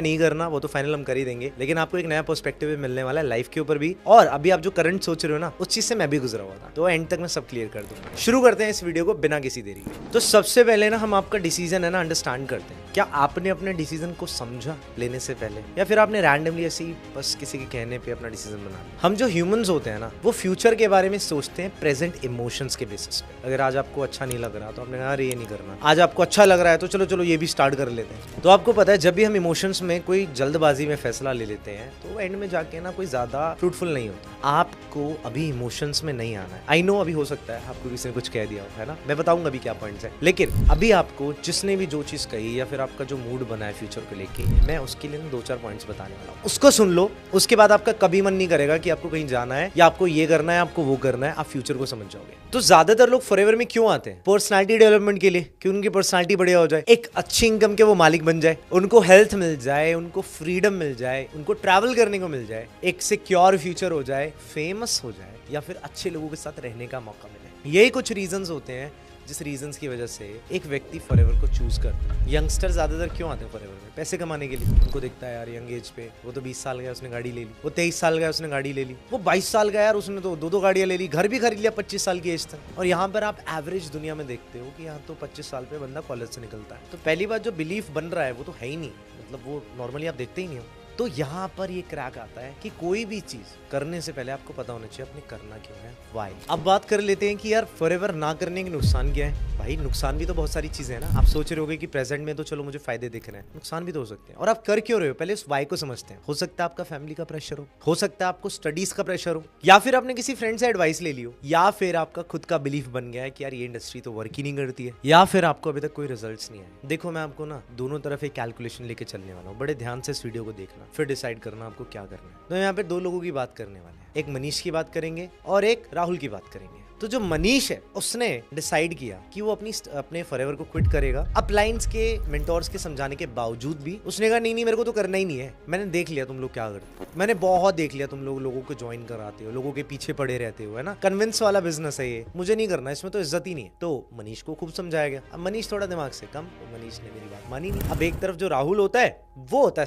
नहीं करना वो तो फाइनल हम कर ही देंगे, लेकिन आपको एक नया पर्सपेक्टिव भी मिलने वाला है लाइफ के ऊपर भी, और अभी आप जो करंट सोच रहे हो ना उस चीज से मैं भी गुजरा हुआ था, तो एंड तक मैं सब क्लियर कर दूंगा। शुरू करते हैं इस वीडियो को बिना किसी देरी के। तो सबसे पहले ना हम आपका डिसीजन है ना अंडरस्टैंड करते हैं। क्या आपने अपने डिसीजन को समझा लेने से पहले, या फिर आपने रैंडमली ऐसे ही बस किसी के कहने पे अपना डिसीजन बना लिया? हम जो ह्यूमंस होते हैं ना वो फ्यूचर के बारे में सोचते हैं प्रेजेंट इमोशंस के बेसिस पे। अगर आज आपको अच्छा नहीं लग रहा तो आपने कहा अरे ये नहीं करना, आज आपको अच्छा लग रहा है तो चलो चलो ये भी स्टार्ट कर लेते हैं। तो आपको पता है जब भी हम इमोशंस में कोई जल्दबाजी में फैसला ले लेते हैं तो एंड में जाके ना कोई ज्यादा फ्रूटफुल नहीं होता। आपको अभी इमोशंस में नहीं आना है। आई नो अभी हो सकता है आपको किसी ने कुछ कह दिया हो, है ना, मैं बताऊंगा अभी क्या पॉइंट्स है, लेकिन अभी आपको जिसने भी जो चीज कही या फिर आपका जो मूड बना है फ्यूचर को लेके, मैं उसके लिए ना 2-4 पॉइंट्स बताने वाला हूँ। उसको सुन लो, उसके बाद आपका कभी मन नहीं करेगा कि आपको कहीं जाना है या आपको ये करना है आपको वो करना है, आप फ्यूचर को समझ जाओगे। तो ज्यादातर लोग फॉरएवर में क्यों आते हैं? पर्सनालिटी डेवलपमेंट के लिए, कि उनकी पर्सनालिटी बढ़िया हो जाए, एक अच्छी इनकम के वो मालिक बन जाए, उनको हेल्थ मिल जाए, उनको फ्रीडम मिल जाए, उनको ट्रैवल करने को मिल जाए, एक सिक्योर फ्यूचर हो जाए, फेमस हो जाए, या फिर अच्छे लोगों के साथ रहने का मौका मिले। यही कुछ रीजंस होते हैं जिस रीजंस की वजह से एक व्यक्ति फॉरएवर को चूज करता है। यंगस्टर ज्यादातर क्यों आते हैं फॉरएवर में? पैसे कमाने के लिए। उनको दिखता है यार यंग एज पे वो तो 20 साल का उसने गाड़ी ले ली, वो 23 साल का उसने गाड़ी ले ली, वो 22 साल का यार उसने तो 2-2 गाड़ियां ले ली, घर भी खरीद लिया 25 साल की एज तक। और यहाँ पर आप एवरेज दुनिया में देखते हो कि यहाँ तो 25 साल पे बंदा कॉलेज से निकलता है। तो पहली बात जो बिलीफ बन रहा है वो तो है ही नहीं, मतलब वो नॉर्मली आप देखते ही नहीं हो। तो यहाँ पर ये क्रैक आता है कि कोई भी चीज करने से पहले आपको पता होना चाहिए आपने करना क्यों है, व्हाई। अब बात कर लेते हैं कि यार फॉरएवर ना करने के नुकसान क्या है। भाई नुकसान भी तो बहुत सारी चीजें हैं ना। आप सोच रहे होगे कि प्रेजेंट में तो चलो मुझे फायदे दिख रहे हैं, नुकसान भी तो हो सकते हैं। और आप कर क्यों रहे हो पहले उस व्हाई को समझते हैं। हो सकता है आपका फैमिली का प्रेशर हो सकता है आपको स्टडीज का प्रेशर हो, या फिर आपने किसी फ्रेंड से एडवाइस ले ली हो, या फिर आपका खुद का बिलीफ बन गया है कि यार ये इंडस्ट्री तो वर्क ही नहीं करती है, या फिर आपको अभी तक कोई रिजल्ट्स नहीं आए। देखो मैं आपको ना दोनों तरफ एक कैलकुलेशन लेके चलने वाला हूँ, बड़े ध्यान से इस वीडियो को देखना, फिर डिसाइड करना आपको क्या करना है। तो यहाँ पे 2 लोगों की बात करने वाले हैं, एक मनीष की बात करेंगे और एक राहुल की बात करेंगे। तो जो मनीष है उसने डिसाइड किया कि वो अपने फॉरएवर को क्विट करेगा। अपलाइंस के मेंटोर्स के समझाने के बावजूद भी उसने कहा नहीं मेरे को तो करना ही नहीं है। मैंने देख लिया तुम लोग क्या करते हो, मैंने बहुत देख लिया तुम लोगों को ज्वाइन कराते हो, लोगों के पीछे पड़े रहते हो, है ना, कन्विंस वाला बिजनेस है ये, मुझे नहीं करना, इसमें तो इज्जत ही नहीं है। तो मनीष को खूब समझाया गया। अब मनीष थोड़ा दिमाग से कम, तो मनीष ने मेरी बात मानी नहीं। अब एक तरफ जो राहुल होता है वो होता है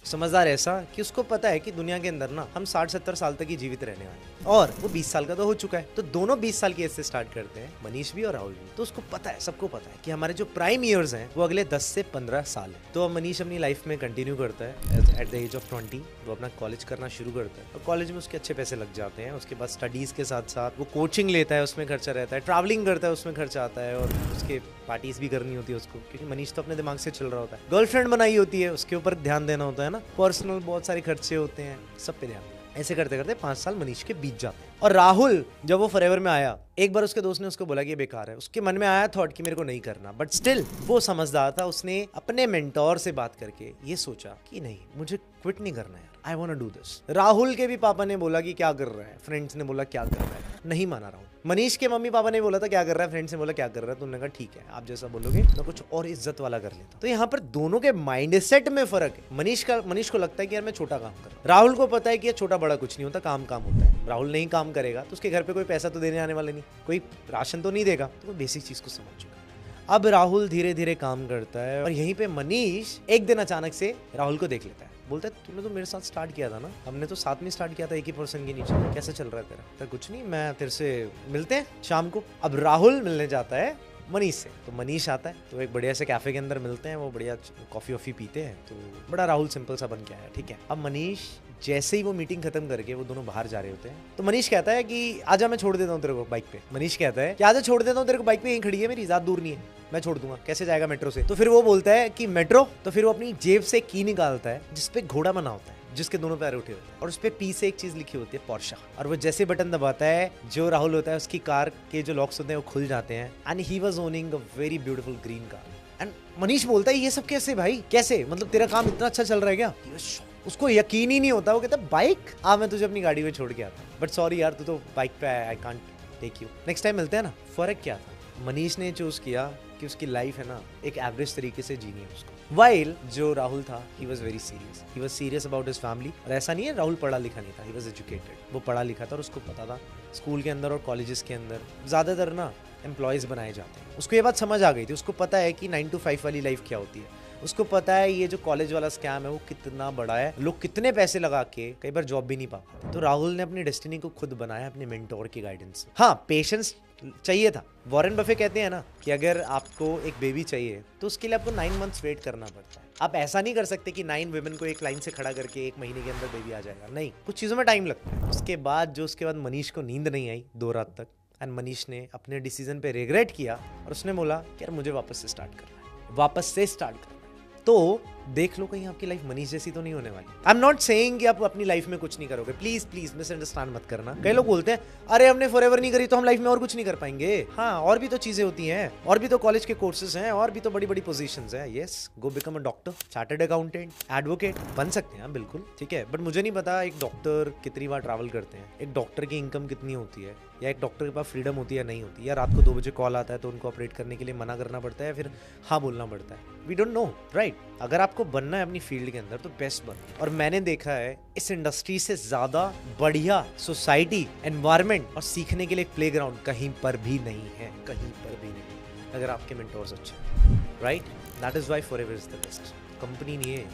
समझदार ऐसा कि उसको पता है कि दुनिया के अंदर ना हम 60-70 साल तक ही जीवित रहने वाले हैं, और वो 20 साल का तो हो चुका है। तो दोनों 20 साल की एज से स्टार्ट करते हैं, मनीष भी और राहुल भी। तो उसको पता है, सबको पता है कि हमारे जो प्राइम ईयर्स हैं वो अगले 10 से 15 साल है। तो अब मनीष अपनी लाइफ में कंटिन्यू करता है एट द एज ऑफ 20 वो अपना कॉलेज करना शुरू करता है, और कॉलेज में उसके अच्छे पैसे लग जाते हैं। उसके बाद स्टडीज के साथ साथ वो कोचिंग लेता है, उसमें खर्चा रहता है, ट्रैवलिंग करता है उसमें खर्चा आता है, और उसके पार्टीज भी करनी होती है उसको, क्योंकि मनीष तो अपने दिमाग से चल रहा होता है। गर्लफ्रेंड बनाई होती है, उसके ऊपर ध्यान देना होता है ना, पर्सनल बहुत सारे खर्चे होते हैं, सब पे ध्यान देना। ऐसे करते करते 5 साल मनीष के बीत जाते हैं। और राहुल जब वो फॉरएवर में आया, एक बार उसके दोस्त ने उसको बोला कि ये बेकार है, उसके मन में आया थॉट कि मेरे को नहीं करना, बट स्टिल वो समझदार था, उसने अपने मेंटोर से बात करके ये सोचा कि नहीं मुझे क्विट नहीं करना है, I want to do this. Rahul के भी पापा ने बोला कि क्या कर रहा है, फ्रेंड्स ने बोला क्या कर रहा है, नहीं माना राहुल। मनीष के मम्मी पापा ने बोला था क्या कर रहा है, फ्रेंड्स ने बोला क्या कर रहा है, तो उन्होंने कहा ठीक है आप जैसा बोलोगे मैं कुछ और इज्जत वाला कर लेता। तो यहाँ पर दोनों के माइंडसेट में फर्क है। मनीष को लगता है कि यार मैं छोटा काम कर रहा हूं, राहुल को पता है कि ये छोटा बड़ा कुछ नहीं होता, काम होता है। राहुल नहीं काम करेगा तो उसके घर पे कोई पैसा तो देने आने वाले नहीं, कोई राशन तो नहीं देगा, तो वो बेसिक चीज को समझ चुका। अब राहुल धीरे धीरे काम करता है, और यहीं पे मनीष एक दिन अचानक से राहुल को देख लेता है, बोलता है तूने तो मेरे साथ स्टार्ट किया था ना, हमने तो साथ में स्टार्ट किया था एक ही पर्सन के नीचे, कैसे चल रहा है तेरा? तो कुछ नहीं, मैं तेरे से मिलते हैं शाम को। अब राहुल मिलने जाता है मनीष से, तो मनीष आता है, तो एक बढ़िया से कैफे के अंदर मिलते हैं, वो बढ़िया कॉफी वॉफी पीते हैं, तो बड़ा राहुल सिंपल सा बन के आया, ठीक है। अब मनीष जैसे ही वो मीटिंग खत्म करके वो दोनों बाहर जा रहे होते हैं, तो मनीष कहता है कि आजा मैं छोड़ देता हूँ तेरे को बाइक पे। मनीष कहता है कि आजा छोड़ देता हूँ तेरे को बाइक पे, यहीं खड़ी है मेरी, ज्यादा दूर नहीं है, मैं छोड़ दूंगा, कैसे जाएगा मेट्रो से? तो फिर वो बोलता है कि मेट्रो। तो फिर वो अपनी जेब से की निकालता है जिसपे घोड़ा बना होता है, जिसके दोनों पैर उठे होते हैं, और उस पे पी से एक चीज लिखी होती है पोर्शा। और वो जैसे बटन दबाता है, जो राहुल होता है उसकी कार के जो लॉक्स होते हैं वो खुल जाते हैं, and he was owning a very beautiful green car. And Manish बोलता है ये सब कैसे भाई, कैसे, मतलब तेरा काम इतना अच्छा चल रहा है क्या? उसको यकीन ही नहीं होता। वो कहता है बाइक, मैं तुझे अपनी गाड़ी में छोड़ के आता, बट सॉरी यार तू तो बाइक पे आया, I can't take you, next time मिलते हैं ना। फर्क क्या था, मनीष ने चूज किया कि उसकी लाइफ है ना एक एवरेज तरीके से जीनी है उसको, वाइल जो राहुल था he was very serious, he was serious about his family. और ऐसा नहीं है राहुल पढ़ा लिखा नहीं था, ही वॉज एजुकेटेड, वो पढ़ा लिखा था और उसको पता था स्कूल के अंदर और कॉलेजेस के अंदर ज़्यादातर ना एम्प्लॉयज़ बनाए जाते हैं। उसको ये बात समझ आ गई थी, उसको पता है कि 9 to 5 वाली लाइफ क्या होती है। उसको पता है ये जो कॉलेज वाला स्कैम है वो कितना बड़ा है, लोग कितने पैसे लगा के कई बार जॉब भी नहीं पा पाते। तो राहुल ने अपनी डेस्टिनी को खुद बनाया अपने मेंटोर की गाइडेंस से। हाँ, पेशेंस चाहिए था। वॉरेन बफे कहते हैं ना कि अगर आपको एक बेबी चाहिए तो उसके लिए आपको 9 मंथ्स वेट करना पड़ता है। आप ऐसा नहीं कर सकते कि 9 वुमेन को एक लाइन से खड़ा करके 1 महीने के अंदर बेबी आ जाएगा, नहीं, कुछ चीज़ों में टाइम लगता है। उसके बाद मनीष को नींद नहीं आई 2 रात तक, एंड मनीष ने अपने डिसीजन पे रिग्रेट किया और उसने बोला कि यार मुझे वापस से स्टार्ट करना है। तो देख लो कहीं आपकी लाइफ मनीष जैसी तो नहीं होने वाली। आई एम नॉट सेइंग कि आप अपनी लाइफ में कुछ नहीं करोगे, प्लीज मिसअंडरस्टैंड मत करना। कई लोग बोलते हैं अरे हमने फॉरएवर नहीं करी तो हम लाइफ में और कुछ नहीं कर पाएंगे। हाँ, और भी तो चीजें होती हैं, और भी तो कॉलेज के कोर्सेज हैं, और भी तो बड़ी बड़ी पोजीशंस हैं। Yes, go become a doctor, chartered accountant, advocate बन सकते हैं बिल्कुल, ठीक है। बट मुझे नहीं पता एक डॉक्टर कितनी बार ट्रैवल करते हैं, एक डॉक्टर की इनकम कितनी होती है, या एक डॉक्टर के पास फ्रीडम होती है नहीं होती, या रात को 2 बजे कॉल आता है तो उनको ऑपरेट करने के लिए मना करना पड़ता है, फिर हाँ बोलना पड़ता है। We don't know, right. अगर आपको बनना है अपनी फील्ड के अंदर तो बेस्ट बनो। और मैंने देखा है इस इंडस्ट्री से ज्यादा बढ़िया सोसाइटी, एनवायरनमेंट और सीखने के लिए एक प्लेग्राउंड कहीं पर भी नहीं है, कहीं पर भी नहीं, अगर आपके मेंटोर्स अच्छे, right. That is why forever is the best. Company नहीं है,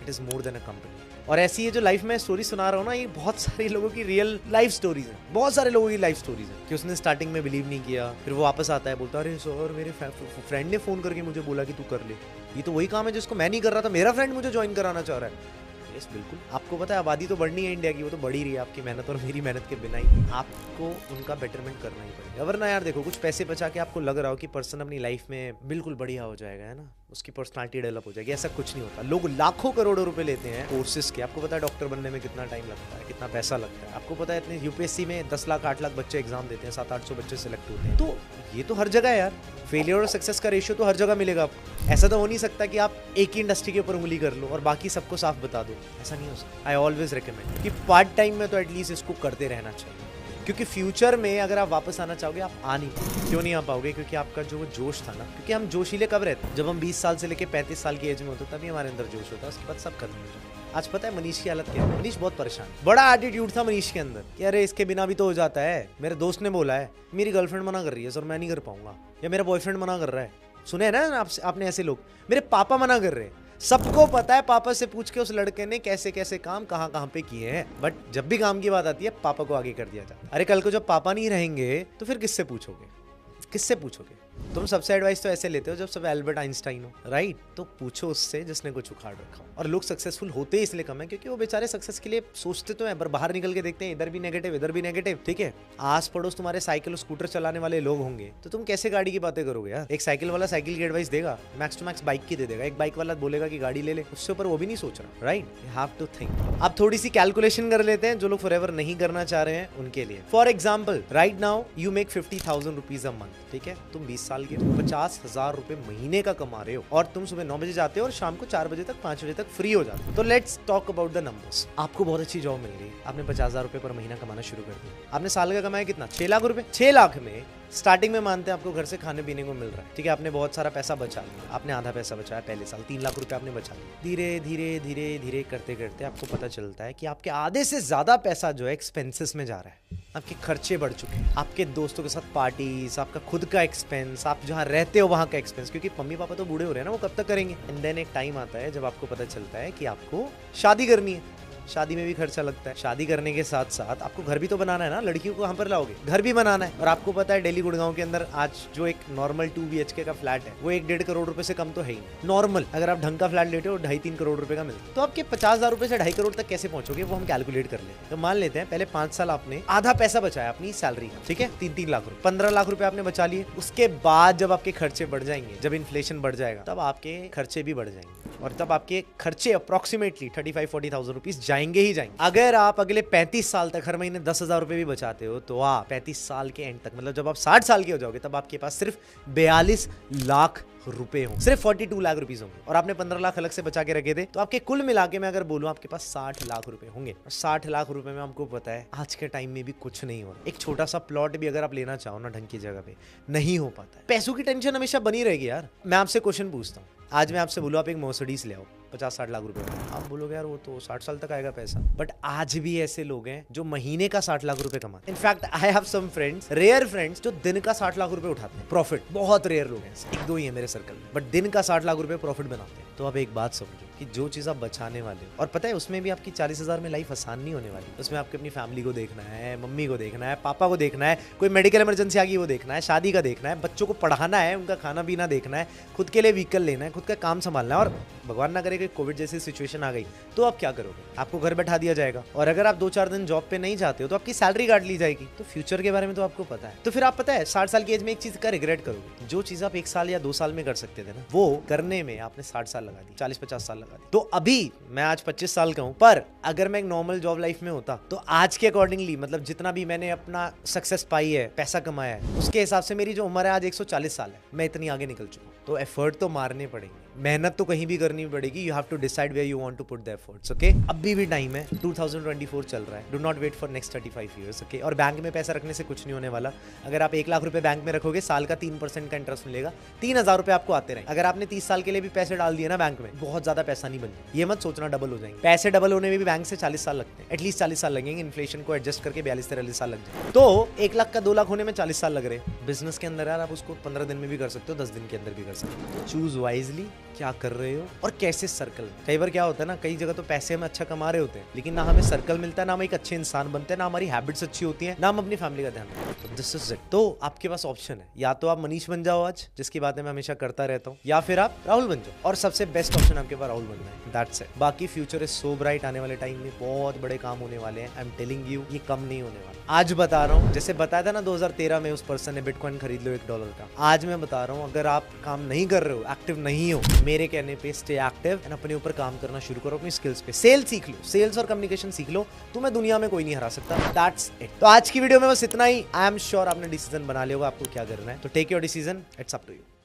it is more than a company. और ऐसी ये जो लाइफ में स्टोरी सुना रहा हूँ ना, ये बहुत सारे लोगों की रियल लाइफ स्टोरीज हैं, बहुत सारे लोगों की लाइफ स्टोरीज हैं कि उसने स्टार्टिंग में बिलीव नहीं किया, फिर वो वापस आता है, बोलता अरे सर मेरे फ्रेंड ने फोन करके मुझे बोला कि तू कर ले, ये तो वही काम है जिसको मैं नहीं कर रहा था, मेरा फ्रेंड मुझे ज्वाइन कराना चाह रहा है। यस बिल्कुल, आपको पता है आबादी तो बढ़नी है इंडिया की, वो तो बढ़ ही रही है आपकी मेहनत और मेरी मेहनत के बिना ही। आपको उनका बेटरमेंट करना ही पड़ेगा। वरना यार देखो, कुछ पैसे बचा के आपको लग रहा हो कि पर्सन अपनी लाइफ में बिल्कुल बढ़िया हो जाएगा, है ना, उसकी पर्सनालिटी डेवलप हो जाएगी, ऐसा कुछ नहीं होता। लोग लाखों करोड़ों रुपए लेते हैं कोर्सेज के। आपको पता है डॉक्टर बनने में कितना टाइम लगता है, कितना पैसा लगता है। आपको पता है इतने यूपीएससी में 10 लाख 8 लाख बच्चे एग्जाम देते हैं, 700-800 बच्चे सिलेक्ट होते हैं। तो ये तो हर जगह है यार, फेलियर और सक्सेस का रेशियो तो हर जगह मिलेगा आपको। ऐसा तो हो नहीं सकता कि आप एक ही इंडस्ट्री के ऊपर उंगली कर लो और बाकी सबको साफ बता दो, ऐसा नहीं हो सकता। आई ऑलवेज रिकमेंड कि पार्ट टाइम में तो एटलीस्ट इसको करते रहना चाहिए, क्योंकि फ्यूचर में अगर आप वापस आना चाहोगे आप आ नहीं पाओगे। क्यों नहीं आ पाओगे? क्योंकि आपका जो जोश था ना, क्योंकि हम जोशीले कब रहते, जब हम 20 साल से लेकर 35 साल की एज में होते तभी हमारे अंदर जोश होता है, उसके बाद सब खत्म हो जाता है। आज पता है मनीष की हालत क्या है? मनीष बहुत परेशान, बड़ा एटीट्यूड था मनीष के अंदर कि अरे इसके बिना भी तो हो जाता है। मेरे दोस्त ने बोला है मेरी गर्लफ्रेंड मना कर रही है सर, मैं नहीं कर पाऊंगा, या मेरा बॉयफ्रेंड मना कर रहा है। सुने है ना आपने ऐसे लोग, मेरे पापा मना कर रहे हैं। सबको पता है, पापा से पूछ के उस लड़के ने कैसे कैसे काम कहाँ पे किए हैं, बट जब भी काम की बात आती है पापा को आगे कर दिया जाता है। अरे कल को जब पापा नहीं रहेंगे तो फिर किससे पूछोगे? तुम सबसे एडवाइस तो ऐसे लेते हो जब सब एल्बर्ट आइंस्टाइन हो, राइट? तो पूछो उससे जिसने कुछ उखाड़ रखा हो। और लोग सक्सेसफुल होते इसलिए कम है क्योंकि वो बेचारे सक्सेस के लिए सोचते तो हैं, पर बाहर निकल के देखते हैं इधर भी नेगेटिव इधर भी नेगेटिव, ठीक है। आस पड़ोस तुम्हारे साइकिल और स्कूटर चलाने वाले लोग होंगे तो तुम कैसे गाड़ी की बातें करोगे यार? एक साइकिल वाला साइकिल की एडवाइस देगा, मैक्स टू मैक्स बाइक की दे देगा। एक बाइक वाला बोलेगा कि गाड़ी ले ले, उससे ऊपर वो भी नहीं सोच रहा, right? You have to think. आप थोड़ी सी कैलकुलेशन कर लेते हैं जो लोग फॉरएवर नहीं करना चाह रहे हैं उनके लिए। For example, right now you make 50,000 rupees a month, ठीक है। तुम 20 साल के 50,000 रुपए महीने का कमा रहे हो और तुम सुबह 9 बजे जाते हो और शाम को 4 बजे तक 5 बजे तक फ्री हो जाते हो। तो let's talk about the numbers. आपको बहुत अच्छी जॉब मिल गई, आपने 50,000 रुपए पर महीना कमाना शुरू कर दिया। आपने साल का कमाया कितना? 6 लाख रुपए। 6 लाख में स्टार्टिंग में मानते हैं आपको घर से खाने पीने को मिल रहा है, ठीक है। आपने बहुत सारा पैसा बचा लिया, आपने आधा पैसा बचाया पहले साल, 3 लाख रुपए आपने बचा लिया। धीरे धीरे धीरे धीरे करते करते आपको पता चलता है कि आपके आधे से ज्यादा पैसा जो है एक्सपेंसेस में जा रहा है। आपके खर्चे बढ़ चुके हैं, आपके दोस्तों के साथ पार्टीज, आपका खुद का एक्सपेंस, आप जहाँ रहते हो वहाँ का एक्सपेंस, क्योंकि मम्मी पापा तो बूढ़े हो रहे हैं ना, वो कब तक करेंगे। एंड देन एक टाइम आता है जब आपको पता चलता है कि आपको शादी करनी है। शादी में भी खर्चा लगता है। शादी करने के साथ साथ आपको घर भी तो बनाना है ना, लड़कियों को कहाँ पर लाओगे? घर भी बनाना है। और आपको पता है दिल्ली गुड़गांव के अंदर आज जो एक नॉर्मल 2 BHK का फ्लैट है वो 1-1.5 करोड़ रुपए से कम तो है ही नॉर्मल। अगर आप ढंग का फ्लैट लेते हो 2.5-3 करोड़ रुपए का मिलता है। तो आपके 50,000 रुपए से 2.5 करोड़ तक कैसे पहुंचोगे वो हम कैलकुलेट कर लेते हैं। तो मान लेते हैं पहले 5 साल आपने आधा पैसा बचाया अपनी सैलरी का, ठीक है, 3-3 लाख रुपए, 15 लाख रुपए आपने बचा लिए। उसके बाद जब आपके खर्चे बढ़ जाएंगे, जब इन्फ्लेशन बढ़ जाएगा, तब आपके खर्चे भी बढ़ जाएंगे और तब आपके खर्चे अप्रोक्सीमेटली 35-40,000 रुपीज जाएंगे ही जाएंगे। अगर आप अगले 35 साल तक हर महीने 10,000 रुपए भी बचाते हो तो 35 साल के एंड तक, मतलब जब आप 60 साल के हो जाओगे, तब आपके पास सिर्फ 42 लाख रुपए होंगे, सिर्फ 42 लाख रुपीज होंगे। और आपने 15 लाख अलग से बचा के रखे थे, तो आपके कुल मिला के मैं अगर बोलूं आपके पास 60 लाख रुपए होंगे। और 60 लाख रुपए में आपको पता है आज के टाइम में भी कुछ नहीं हो रहा। एक छोटा सा प्लॉट भी अगर आप लेना चाहो ना ढंग की जगह पे, नहीं हो पाता है। पैसों की टेंशन हमेशा बनी रहेगी यार। मैं आपसे क्वेश्चन पूछता हूँ, आज मैं आपसे बोलूँ आप एक मर्सिडीज ले आओ 50-60 लाख रुपए में, आप बोलोगे यार वो तो 60 साल तक आएगा पैसा। बट आज भी ऐसे लोग हैं जो महीने का 60 लाख रुपए कमाते हैं। In fact I have some friends, rare friends, जो दिन का 60 लाख रुपए उठाते हैं प्रॉफिट। बहुत रेयर लोग हैं, 1-2 ही है मेरे सर्कल में, बट दिन का 60 लाख रुपए प्रॉफिट बनाते हैं। तो अब एक बात समझो कि जो चीज़ आप बचाने वाले हो, और पता है उसमें भी आपकी 40,000 में लाइफ आसान नहीं होने वाली। उसमें आपको अपनी फैमिली को देखना है, मम्मी को देखना है, पापा को देखना है, कोई मेडिकल इमरजेंसी आ गई वो देखना है, शादी का देखना है, बच्चों को पढ़ाना है, उनका खाना पीना देखना है, खुद के लिए व्हीकल लेना है, खुद का काम संभालना है। और भगवान ना करे कि कोविड जैसी सिचुएशन आ गई तो आप क्या करोगे? आपको घर बैठा दिया जाएगा, और अगर आप 2-4 दिन जॉब पे नहीं जाते हो तो आपकी सैलरी काट ली जाएगी। तो फ्यूचर के बारे में तो आपको पता है। तो फिर आप पता है 60 साल की एज में एक चीज का रिग्रेट करोगे। जो चीज आप 1 साल या 2 साल में कर सकते थे ना, वो करने में आपने 60 साल लगा दी, 40-50 साल लगा दी। तो अभी मैं आज 25 साल का हूं, पर अगर मैं एक नॉर्मल जॉब लाइफ में होता तो आज के अकॉर्डिंगली, मतलब जितना भी मैंने अपना सक्सेस पाई है, पैसा कमाया है, उसके हिसाब से मेरी जो उम्र है आज 140 साल है। मैं इतनी आगे निकल चुका हूं। तो एफर्ट तो मारने पड़ेंगे, मेहनत तो कहीं भी करनी पड़ेगी। You have to decide where you want to put the efforts. Okay, अभी भी टाइम है, 2024 चल रहा है। Do not wait for next 35 years. Okay, और बैंक में पैसा रखने से कुछ नहीं होने वाला। अगर आप 1 लाख रुपए बैंक में रखोगे, साल का 3% का इंटरेस्ट मिलेगा, 3,000 रुपए आपको आते रहे। अगर आपने 30 साल के लिए भी पैसे डाल दिए ना बैंक में, बहुत ज्यादा पैसा नहीं बन, ये मत सोचना डबल हो जाएंगे। पैसे डबल होने में भी बैंक से 40 साल लगते हैं, एटलीस्ट 40 साल लगेंगे। इन्फ्लेशन को एडजस्ट करके 42-43 साल लग जाए। तो 1 लाख का 2 लाख होने में 40 साल लग रहे हैं। बिजनेस के अंदर यार आप उसको 15 दिन में भी कर सकते हो, 10 दिन के अंदर भी कर सकते हो। चूज वाइजली क्या कर रहे हो और कैसे सर्कल में। कई बार क्या होता है ना, कई जगह तो पैसे हम अच्छा कमा रहे होते हैं, लेकिन ना हमें सर्कल मिलता है, ना हम एक अच्छे इंसान बनते हैं, ना हमारी हैबिट्स अच्छी होती हैं, ना हम अपनी फैमिली का ध्यान रखते हैं। This is it. तो आपके पास ऑप्शन है, या तो आप मनीष बन जाओ आज, जिसकी बातें मैं हमेशा करता रहता हूँ, या फिर आप राहुल बन जाओ। और सबसे बेस्ट ऑप्शन आपके पास राहुल बनना है। That's it. बाकी फ्यूचर इज सो ब्राइट। आने वाले टाइम में बहुत बड़े काम होने वाले हैं। आई एम टेलिंग यू, ये कम नहीं होने वाला। आज बता रहा हूँ, जैसे बताया था ना 2013 में उस पर्सन ने बिटकॉइन खरीद लो $1 का। आज मैं बता रहा हूँ, अगर आप काम नहीं कर रहे हो, एक्टिव नहीं हो, मेरे कहने पे स्टे एक्टिव एंड अपने ऊपर काम करना शुरू करो, अपनी स्किल्स पे। सेल सीख लो, सेल्स और कम्युनिकेशन सीख लो, तुम्हें दुनिया में कोई नहीं हरा सकता। That's it. तो आज की वीडियो में बस इतना ही। आई एम श्योर आपने डिसीजन बना लिया होगा आपको क्या करना है। तो take your decision, it's up to you.